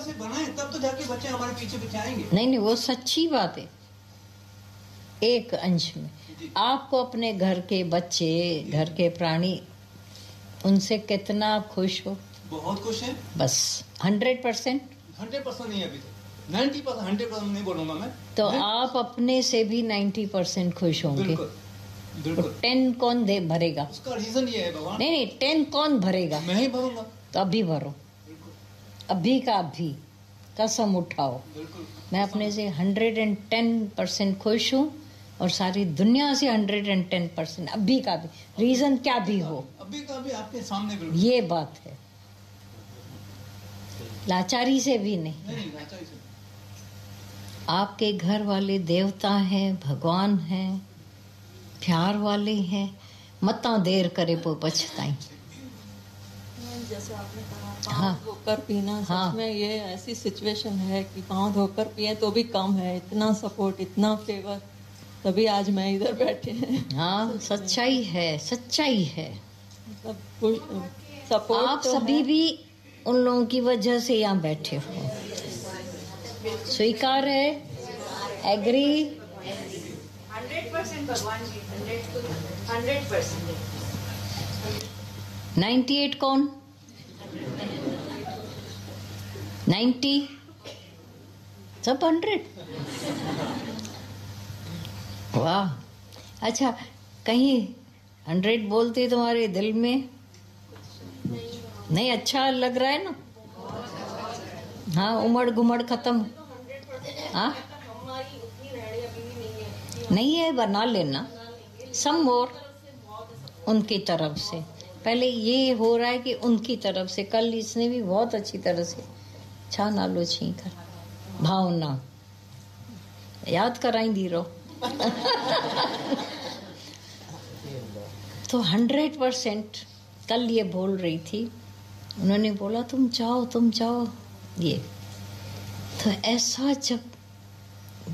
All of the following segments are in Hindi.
तरह से बनाए तब तो जाके बच्चे हमारे पीछे पीछे आएंगे। नहीं, वो सच्ची बात है। एक अंश में आपको अपने घर के बच्चे, घर के प्राणी, उनसे कितना आप खुश हो? बहुत खुश हैं। बस 100%? 100% नहीं, अभी तो 90%, 100% नहीं बोलूंगा मैं। तो आप अपने से भी 90% खुश होंगे। बिल्कुल, बिल्कुल। तो 10 कौन भरेगा? उसका रीजन ये है भगवान। नहीं, 10 कौन भरेगा? मैं ही भरूंगा। तो अभी भरो, अभी का अभी कसम उठाओ। मैं अपने से 110% खुश हूँ और सारी दुनिया से 110% अभी का भी, रीजन क्या भी हो, अभी का भी आपके सामने। बिल्कुल ये बात है, लाचारी से भी नहीं। लाचारी से। आपके घर वाले देवता हैं, भगवान हैं, प्यार वाले हैं, मता देर करे वो पछताई। जैसे आपने कहा पाँव हाँ। धोकर पीना, हाँ। सच में ये ऐसी सिचुएशन है कि पाँव धोकर पिए तो भी कम है। इतना सपोर्ट, इतना फेवर, तभी आज मैं इधर बैठे हैं। हाँ, सच्चाई है, सच्चाई है। मतलब सपोर्ट आप तो सभी है। भी उन लोगों की वजह से यहाँ बैठे हो। स्वीकार है? एग्री? 100% भगवान जी, 100%। 98 कौन? 90? सब 100? वाह। अच्छा, कहीं 100 बोलते तुम्हारे दिल में नहीं अच्छा लग रहा है ना? हाँ, उमड़ घुमड़ खत्म। हाँ, नहीं है, बना लेना सम मोर उनकी तरफ से। पहले ये हो रहा है कि उनकी तरफ से, कल इसने भी बहुत अच्छी तरह से छा नालो छी कर भावना याद कराई रहो। तो 100% कल ये बोल रही थी, उन्होंने बोला तुम जाओ ये। तो ऐसा जब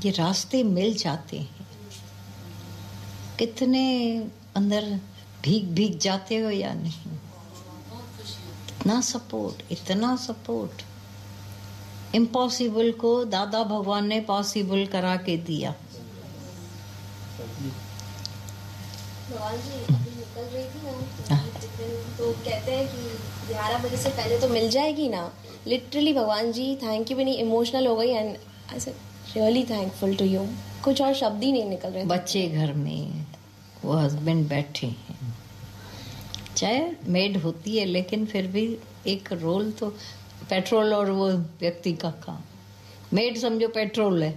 ये रास्ते मिल जाते हैं, कितने अंदर भीग जाते हो या नहीं? इतना सपोर्ट इम्पॉसिबल को दादा भगवान ने पॉसिबल करा के दिया। भगवान जी अभी निकल रही थी ना, तो कहते हैं कि 11 बजे से पहले तो मिल जाएगी ना। लिटरली भगवान जी थैंक यू, भी नहीं, इमोशनल हो गई and I said really thankful to you. कुछ और शब्द ही नहीं निकल रहे। बच्चे घर में, वो हस्बैंड बैठे हैं, चाहे मेड होती है लेकिन फिर भी एक रोल तो पेट्रोल और वो व्यक्ति का काम। मेड समझो पेट्रोल है।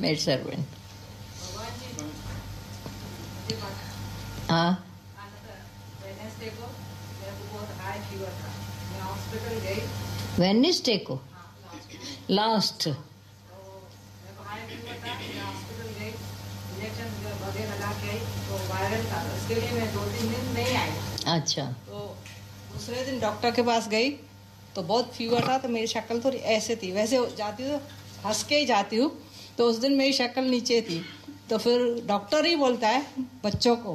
Maid servant. हाँ, वेडनेसडे को लास्ट। अच्छा। तो दूसरे दिन डॉक्टर के पास गई तो बहुत फीवर था, तो मेरी शक्ल थोड़ी ऐसे थी। वैसे जाती हूँ हंस के ही जाती हूँ, तो उस दिन मेरी शक्ल नीचे थी। तो फिर डॉक्टर ही बोलता है बच्चों को,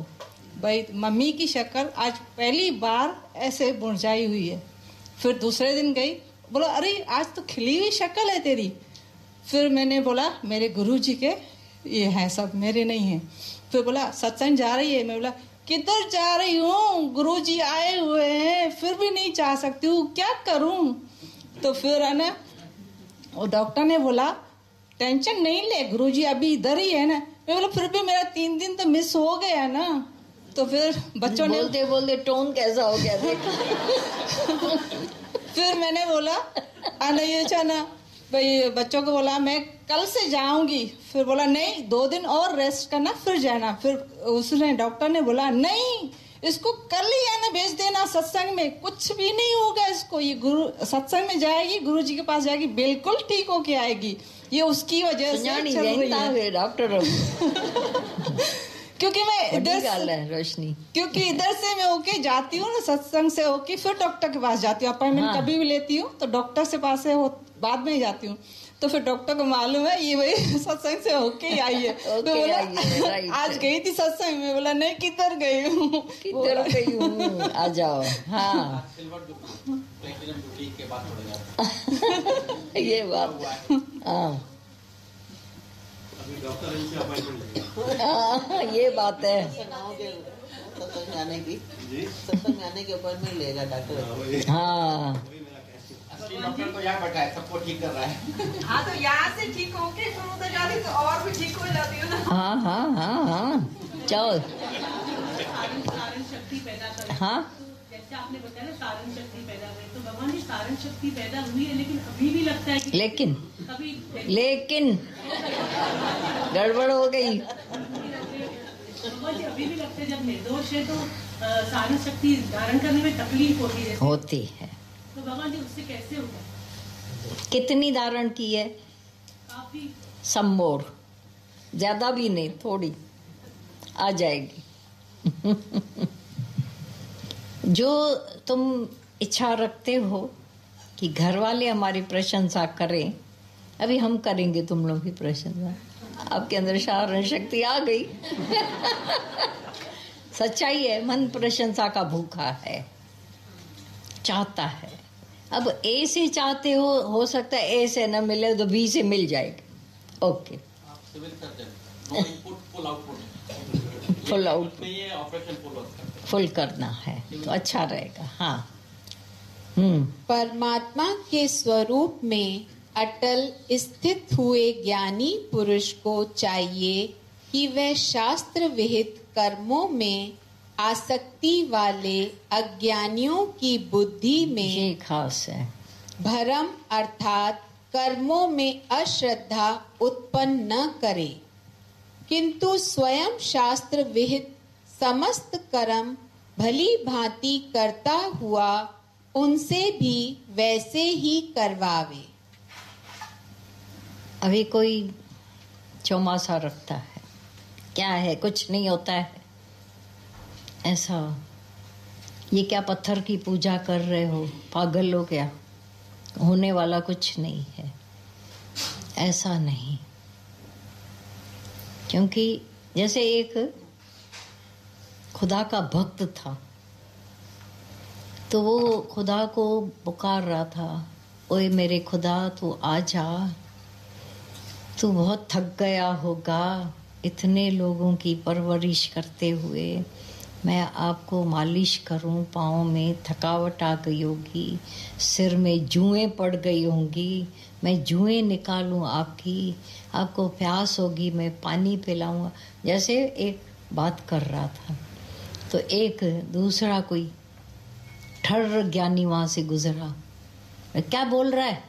भाई मम्मी की शक्ल आज पहली बार ऐसे मुरझाई हुई है। फिर दूसरे दिन गई, बोला अरे आज तो खिली हुई शक्ल है तेरी। फिर मैंने बोला मेरे गुरुजी के ये हैं, सब मेरे नहीं हैं। फिर बोला सत्संग जा रही है। मैं बोला किधर जा रही हूँ, गुरुजी आए हुए हैं, फिर भी नहीं जा सकती हूँ, क्या करूँ। तो फिर है ना, और डॉक्टर ने बोला टेंशन नहीं ले, गुरुजी अभी इधर ही है ना। मैं बोला फिर भी मेरा 3 दिन तो मिस हो गया ना। तो फिर बच्चों ने बोलते बोलते टोन कैसा हो गया देखो। फिर मैंने बोला ना भाई, बच्चों को बोला मैं कल से जाऊंगी। फिर बोला नहीं 2 दिन और रेस्ट करना फिर जाना। फिर उसने डॉक्टर ने बोला नहीं, इसको कल ही आना भेज देना सत्संग में, कुछ भी नहीं होगा इसको। ये गुरु सत्संग में जाएगी, गुरु जी के पास जाएगी, बिल्कुल ठीक होके आएगी। ये उसकी वजह से चल रही है डॉक्टर। क्योंकि मैं इधर रोशनी, क्योंकि इधर से मैं होके जाती हूँ ना, सत्संग से होके फिर डॉक्टर के पास जाती हूँ। अपॉइंटमेंट कभी भी लेती हूँ तो डॉक्टर से पास से बाद में ही जाती हूँ। तो फिर डॉक्टर को मालूम है ये वही सत्संग से होके ही आई है। तो बोला आज गई थी सत्संग में, बोला नहीं किधर गई हूँ, किधर गई हूँ, आ जाओ। हाँ ये बात, हाँ ये बात है। सत्संग में आने की अपॉइंटमेंट लेगा डॉक्टर। हाँ डॉक्टर तो यहाँ बैठा है, सबको ठीक कर रहा है। हाँ तो यहाँ से ठीक होके फिर उधर जाती तो और भी ठीक हो जाती हो ना। हाँ हाँ हाँ हाँ चलो। सारण शक्ति पैदा कर, हाँ जैसे आपने बताया ना सारण शक्ति पैदा करें, तो भगवान जी सारण शक्ति पैदा हुई है, लेकिन अभी भी लगता है कि लेकिन कभी गड़बड़ हो गई। भगवान जी अभी भी लगता है जब निर्दोष है तो सारण शक्ति धारण करने में तकलीफ होती है। तो भगवान जी उससे कैसे होगा? कितनी धारण की है? काफी। सम्मोर, ज्यादा भी नहीं, थोड़ी आ जाएगी। जो तुम इच्छा रखते हो कि घर वाले हमारी प्रशंसा करें, अभी हम करेंगे तुम लोग की प्रशंसा। आपके अंदर सारण शक्ति आ गई। सच्चाई है, मन प्रशंसा का भूखा है, चाहता है। अब ए से चाहते हो सकता है ए से न मिले तो बी से मिल जाएगी। ओके, फुल आउट, फुल करना है तो अच्छा रहेगा। हाँ परमात्मा के स्वरूप में अटल स्थित हुए ज्ञानी पुरुष को चाहिए कि वह शास्त्र विहित कर्मों में आसक्ति वाले अज्ञानियों की बुद्धि में ये खास है, भरम अर्थात कर्मों में अश्रद्धा उत्पन्न न करे, किंतु स्वयं शास्त्र विहित समस्त कर्म भली भांति करता हुआ उनसे भी वैसे ही करवावे। अभी कोई चौमासा रखता है, क्या है, कुछ नहीं होता है, ऐसा ये क्या पत्थर की पूजा कर रहे हो, पागल हो क्या, होने वाला कुछ नहीं है, ऐसा नहीं। क्योंकि जैसे एक खुदा का भक्त था, तो वो खुदा को पुकार रहा था, ओए मेरे खुदा तू आ जा, तू बहुत थक गया होगा इतने लोगों की परवरिश करते हुए, मैं आपको मालिश करूं, पाँव में थकावट आ गई होगी, सिर में जुएं पड़ गई होंगी, मैं जुएं निकालूं आपकी, आपको प्यास होगी, मैं पानी पिलाऊंगा। जैसे एक बात कर रहा था, तो एक दूसरा कोई ठर्र ज्ञानी वहां से गुजरा, क्या बोल रहा है,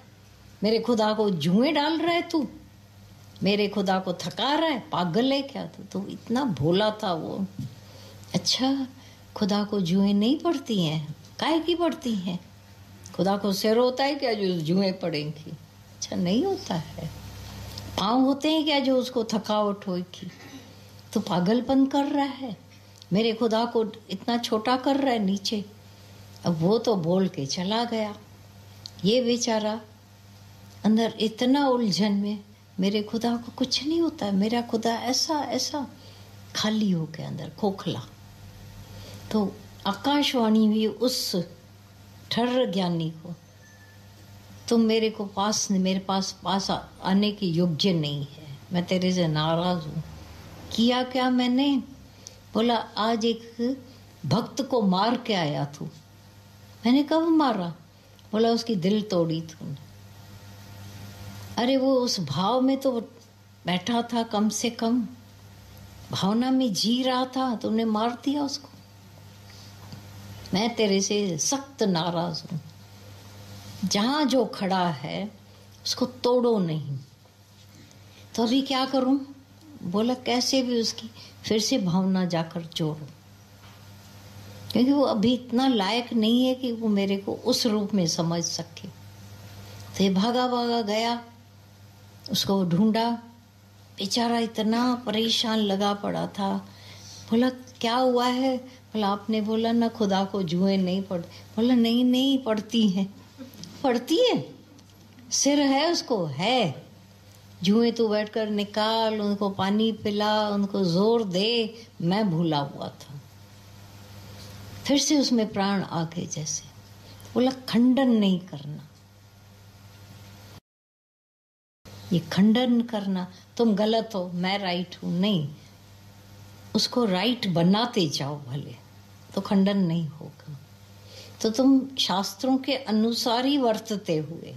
मेरे खुदा को जुएं डाल रहा है तू, मेरे खुदा को थका रहा है, पागल है क्या तू? तो इतना भोला था वो। अच्छा, खुदा को जुएं नहीं पड़ती हैं, काहे की पड़ती हैं? खुदा को सिर होता है क्या जो जुएं पड़ेंगी? अच्छा, नहीं होता है। पाँव होते हैं क्या जो उसको थकावट होगी? तो पागलपन कर रहा है, मेरे खुदा को इतना छोटा कर रहा है नीचे। अब वो तो बोल के चला गया, ये बेचारा अंदर इतना उलझन में, मेरे खुदा को कुछ नहीं होता है, मेरा खुदा ऐसा ऐसा, खाली हो गया अंदर, खोखला। तो आकाशवाणी हुई उस ठर्र ज्ञानी को, तुम मेरे को मेरे पास आने के योग्य नहीं है, मैं तेरे से नाराज हूँ। किया क्या मैंने? बोला आज एक भक्त को मार के आया तू। मैंने कब मारा? बोला उसकी दिल तोड़ी तूने। अरे वो उस भाव में तो बैठा था, कम से कम भावना में जी रहा था, तुमने मार दिया उसको। मैं तेरे से सख्त नाराज हूं। जहां जो खड़ा है उसको तोड़ो नहीं। तो अभी क्या करूं? बोला कैसे भी उसकी फिर से भावना जाकर जोड़ो, क्योंकि वो अभी इतना लायक नहीं है कि वो मेरे को उस रूप में समझ सके। तो ये भागा भागा गया, उसको ढूंढा, बेचारा इतना परेशान लगा पड़ा था। बोला क्या हुआ है? बोला आपने बोला ना खुदा को जुएं नहीं पड़ती। बोला नहीं नहीं पड़ती हैं। पड़ती है, सिर है उसको, है। जुएं तू बैठकर निकाल, उनको पानी पिला, उनको जोर दे। मैं भूला हुआ था, फिर से उसमें प्राण आ गए जैसे। बोला खंडन नहीं करना, ये खंडन करना तुम गलत हो मैं राइट हूं, नहीं, उसको राइट बनाते जाओ भले, तो खंडन नहीं होगा। तो तुम शास्त्रों के अनुसार ही वर्तते हुए,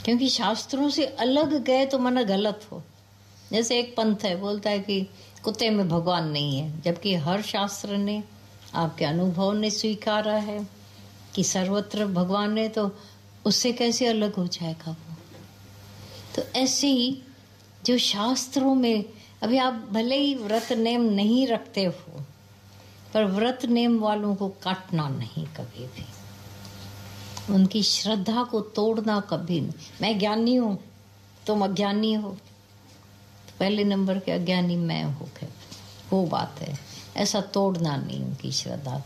क्योंकि शास्त्रों से अलग गए तो मन गलत हो। जैसे एक पंथ है, बोलता है कि कुत्ते में भगवान नहीं है, जबकि हर शास्त्र ने, आपके अनुभव ने स्वीकारा है कि सर्वत्र भगवान है, तो उससे कैसे अलग हो जाएगा वो। तो ऐसे ही जो शास्त्रों में, अभी आप भले ही व्रत नेम नहीं रखते हो, पर व्रत नेम वालों को काटना नहीं कभी भी, उनकी श्रद्धा को तोड़ना कभी नहीं। मैं ज्ञानी हूँ, तुम अज्ञानी हो, तो पहले नंबर के अज्ञानी मैं हो गए, वो बात है। ऐसा तोड़ना नहीं उनकी श्रद्धा।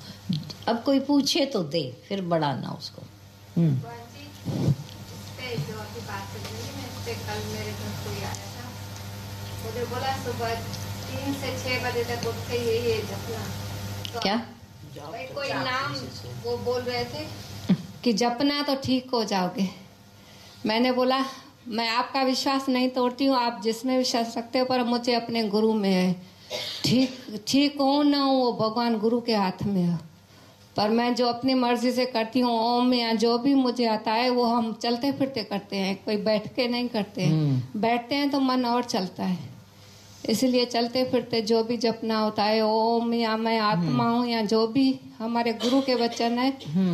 अब कोई पूछे तो दे, फिर बढ़ाना उसको। कल मेरे घर कोई आया था, मुझे बोला सुबह 3 से 6 बजे तक उठ के यही जपना। तो क्या कोई नाम वो बोल रहे थे कि जपना तो ठीक हो जाओगे। मैंने बोला मैं आपका विश्वास नहीं तोड़ती हूँ, आप जिसमें विश्वास रखते हो, पर मुझे अपने गुरु में है। ठीक हो ना हो वो भगवान गुरु के हाथ में है, पर मैं जो अपनी मर्जी से करती हूँ, ओम या जो भी मुझे आता है वो हम चलते फिरते करते हैं, कोई बैठ के नहीं करते हैं। बैठते हैं तो मन और चलता है, इसलिए चलते फिरते जो भी जपना होता है, ओम या मैं आत्मा हूँ या जो भी हमारे गुरु के वचन है,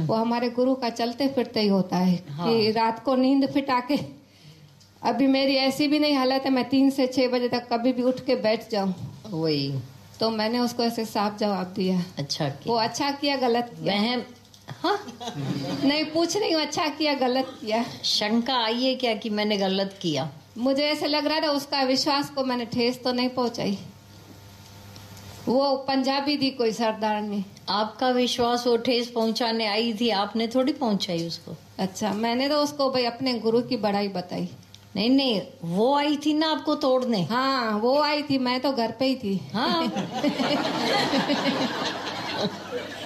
वो हमारे गुरु का चलते फिरते ही होता है। कि रात को नींद फिटा के, अभी मेरी ऐसी भी नहीं हालत है मैं 3 से 6 बजे तक कभी भी उठ के बैठ जाऊँ, वही तो मैंने उसको ऐसे साफ जवाब दिया। अच्छा किया। वो अच्छा किया गलत किया? वहम, हाँ नहीं पूछ रही हूँ, अच्छा किया गलत किया? शंका आई है क्या कि मैंने गलत किया? मुझे ऐसे लग रहा था उसका विश्वास को मैंने ठेस तो नहीं पहुंचाई। वो पंजाबी थी कोई सरदारनी। आपका विश्वास वो ठेस पहुंचाने आई थी, आपने थोड़ी पहुंचाई उसको। अच्छा, मैंने तो उसको भाई अपने गुरु की बड़ाई बताई। नहीं नहीं, वो आई थी ना आपको तोड़ने। हाँ वो आई थी, मैं तो घर पे ही थी। हाँ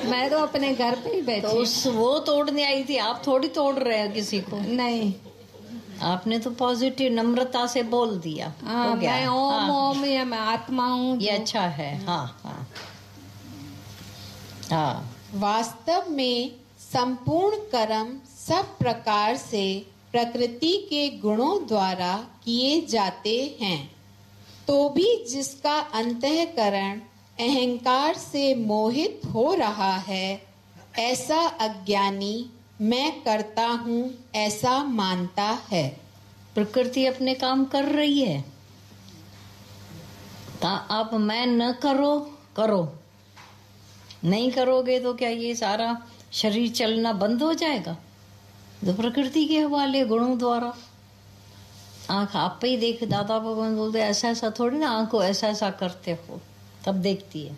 मैं तो अपने घर पे ही बैठी। तो वो तोड़ने आई थी, आप थोड़ी तोड़ रहे हो किसी को। नहीं, आपने तो पॉजिटिव नम्रता से बोल दिया। हाँ, मैं ओम ओम या मैं आत्मा हूँ, ये अच्छा है। हाँ हाँ हाँ। वास्तव में संपूर्ण कर्म सब प्रकार से प्रकृति के गुणों द्वारा किए जाते हैं, तो भी जिसका अंतःकरण अहंकार से मोहित हो रहा है, ऐसा अज्ञानी मैं करता हूँ ऐसा मानता है। प्रकृति अपने काम कर रही है, आप मैं न करो, नहीं करोगे तो क्या ये सारा शरीर चलना बंद हो जाएगा? तो प्रकृति के हवाले गुणों द्वारा। आंख आप पे ही देख, दादा भगवान बोलते ऐसा ऐसा थोड़ी ना, आंख को ऐसा ऐसा करते हो तब देखती है।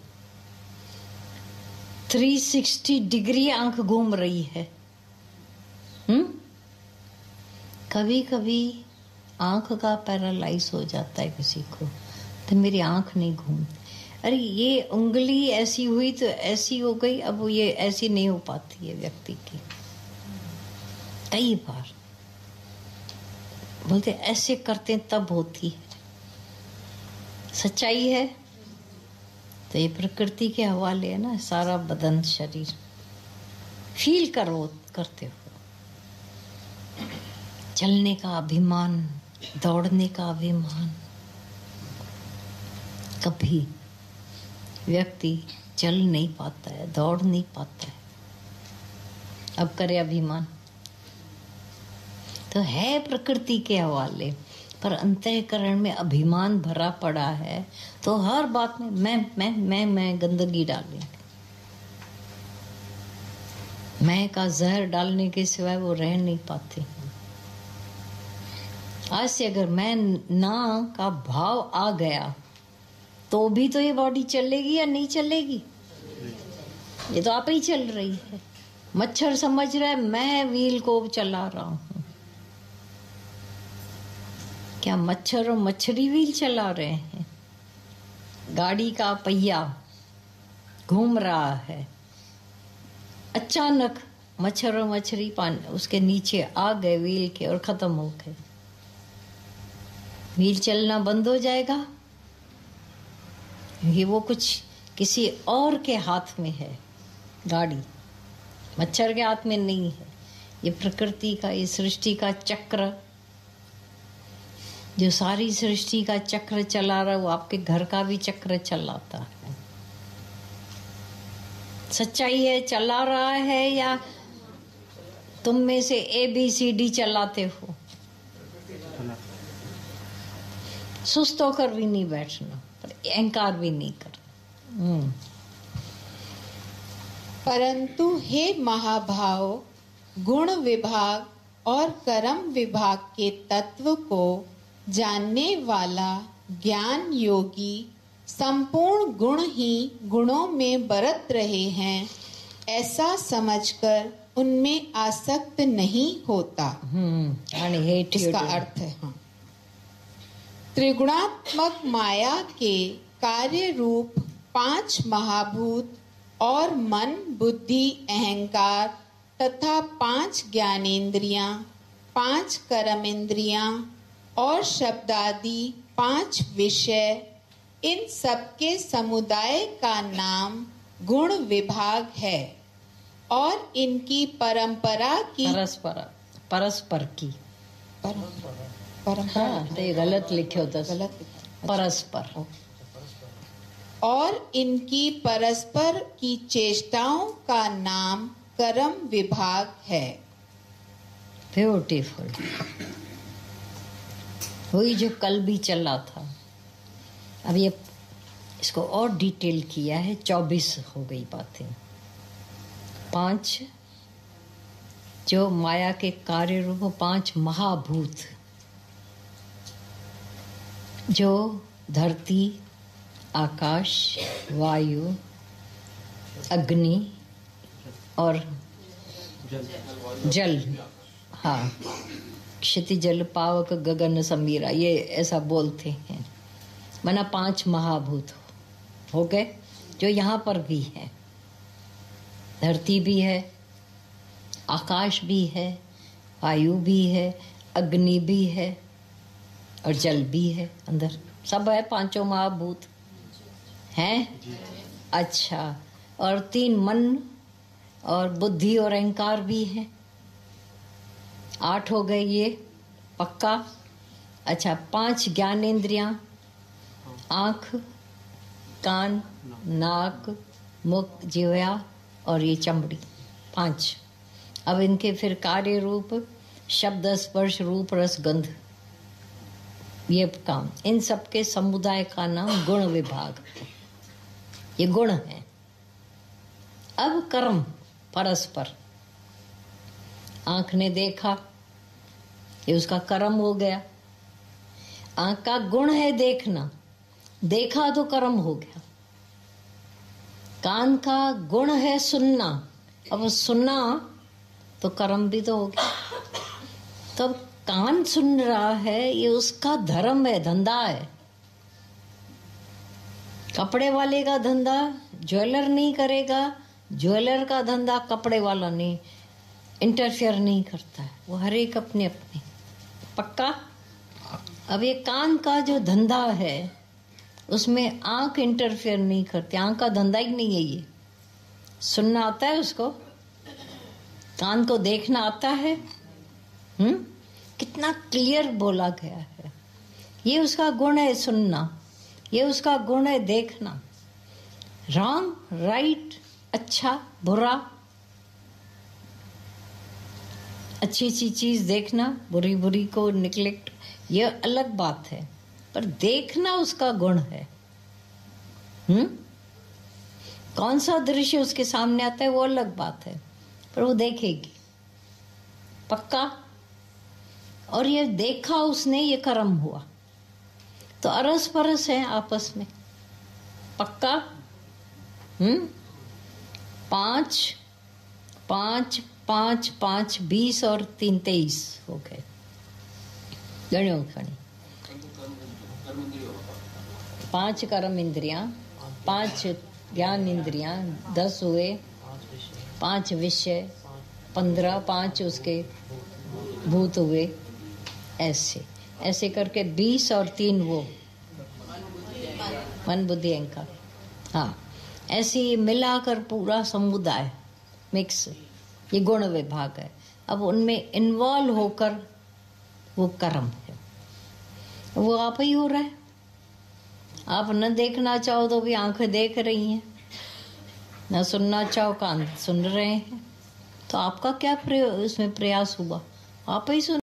360 डिग्री आंख घूम रही है। कभी कभी आंख का पैरालाइज हो जाता है किसी को, तो मेरी आंख नहीं घूमती। अरे ये उंगली ऐसी हुई तो ऐसी हो गई, अब वो ये ऐसी नहीं हो पाती है व्यक्ति की। कई बार बोलते ऐसे करते तब होती है। सच्चाई है तो ये प्रकृति के हवाले है ना। सारा बदन शरीर फील करते हो, चलने का अभिमान, दौड़ने का अभिमान। कभी व्यक्ति चल नहीं पाता है, दौड़ नहीं पाता है, अब करे अभिमान। तो है प्रकृति के हवाले, पर अंतःकरण में अभिमान भरा पड़ा है, तो हर बात में मैं गंदगी डालेंगे। मैं का जहर डालने के सिवाय वो रह नहीं पाते। आज से अगर मैं ना का भाव आ गया तो भी तो ये बॉडी चलेगी या नहीं चलेगी? ये तो आप ही चल रही है। मच्छर समझ रहा है मैं व्हील को चला रहा हूँ, क्या मच्छर और मछली व्हील चला रहे हैं? गाड़ी का पहिया घूम रहा है, अचानक मच्छर और मछली पानी उसके नीचे आ गए व्हील के और खत्म हो गए। व्हील चलना बंद हो जाएगा क्योंकि वो कुछ किसी और के हाथ में है। गाड़ी मच्छर के हाथ में नहीं है। ये प्रकृति का, ये सृष्टि का चक्र, जो सारी सृष्टि का चक्र चला रहा है, वो आपके घर का भी चक्र चलाता है। सच्चाई है, चला रहा है, या तुम में से ABCD चलाते हो? सुस्त होकर भी नहीं बैठना, पर अहंकार भी नहीं करना। परंतु हे महाभाव, गुण विभाग और कर्म विभाग के तत्व को जानने वाला ज्ञान योगी संपूर्ण गुण ही गुणों में बरत रहे हैं, ऐसा समझकर उनमें आसक्त नहीं होता। इसका अर्थ है, हाँ, त्रिगुणात्मक माया के कार्य रूप 5 महाभूत और मन, बुद्धि, अहंकार तथा 5 ज्ञानेंद्रियां, 5 कर्मेंद्रियां और शब्दादि 5 विषय, इन सबके समुदाय का नाम गुण विभाग है और इनकी परंपरा की परस्पर की परंपरा, तो ये गलत लिखे होता, गलत परस्पर, और इनकी परस्पर की चेष्टाओं का नाम कर्म विभाग है। ब्यूटीफुल। वही जो कल भी चला था, अब ये इसको और डिटेल किया है, 24 हो गई बातें। 5 जो माया के कार्य रूप 5 महाभूत, जो धरती, आकाश, वायु, अग्नि और जल, हाँ, क्षिति जल पावक गगन समीरा, ये ऐसा बोलते हैं। माना 5 महाभूत हो गए, जो यहाँ पर भी है। धरती भी है, आकाश भी है, वायु भी है, अग्नि भी है और जल भी है। अंदर सब है, 5 महाभूत हैं। अच्छा, और 3 मन और बुद्धि और अहंकार भी है। 8 हो गए ये पक्का। अच्छा, 5 ज्ञानेंद्रियां, आँख, कान, नाक, मुख, जिह्वा और ये चमड़ी, 5। अब इनके फिर कार्य रूप शब्द, स्पर्श, रूप, रस, गंध, ये काम, इन सब के समुदाय का नाम गुण विभाग, ये गुण है। अब कर्म परस्पर, आंख ने देखा, ये उसका कर्म हो गया। आंख का गुण है देखना, देखा तो कर्म हो गया। कान का गुण है सुनना, अब सुना तो कर्म भी तो हो गया। तब कान सुन रहा है, ये उसका धर्म है, धंधा है। कपड़े वाले का धंधा ज्वेलर नहीं करेगा, ज्वेलर का धंधा कपड़े वाला नहीं इंटरफेयर नहीं करता है, वो हर एक अपने अपने। पक्का। अब ये कान का जो धंधा है उसमें आंख इंटरफेयर नहीं करती, आंख का धंधा ही नहीं है। ये सुनना आता है उसको, कान को देखना आता है। कितना क्लियर बोला गया है। ये उसका गुण है सुनना, ये उसका गुण है देखना। रॉन्ग, राइट, अच्छा, बुरा, अच्छी अच्छी चीज देखना, बुरी बुरी को निग्लेक्ट, ये अलग बात है, पर देखना उसका गुण है। कौन सा दृश्य उसके सामने आता है वो अलग बात है, पर वो देखेगी। पक्का। और ये देखा उसने, ये कर्म हुआ, तो अरस परस है आपस में। पक्का। 5 5 5 5 20 और 3 23 हो गए। गणियों खड़ी 5 कर्म इंद्रियां, 5 ज्ञान इंद्रियां, 10 हुए, 5 विषय, 15, 5 उसके भूत हुए, ऐसे ऐसे करके 20 और 3 वो मन बुद्धि अहंकार। हाँ, ऐसे मिलाकर पूरा समुदाय मिक्स, ये गुण विभाग है। अब उनमें इन्वॉल्व होकर वो कर्म है, वो आप ही हो रहा है। आप न देखना चाहो तो भी आंखें देख रही हैं, न सुनना चाहो कान सुन रहे हैं, तो आपका क्या इसमें प्रयास हुआ? आप ही सुन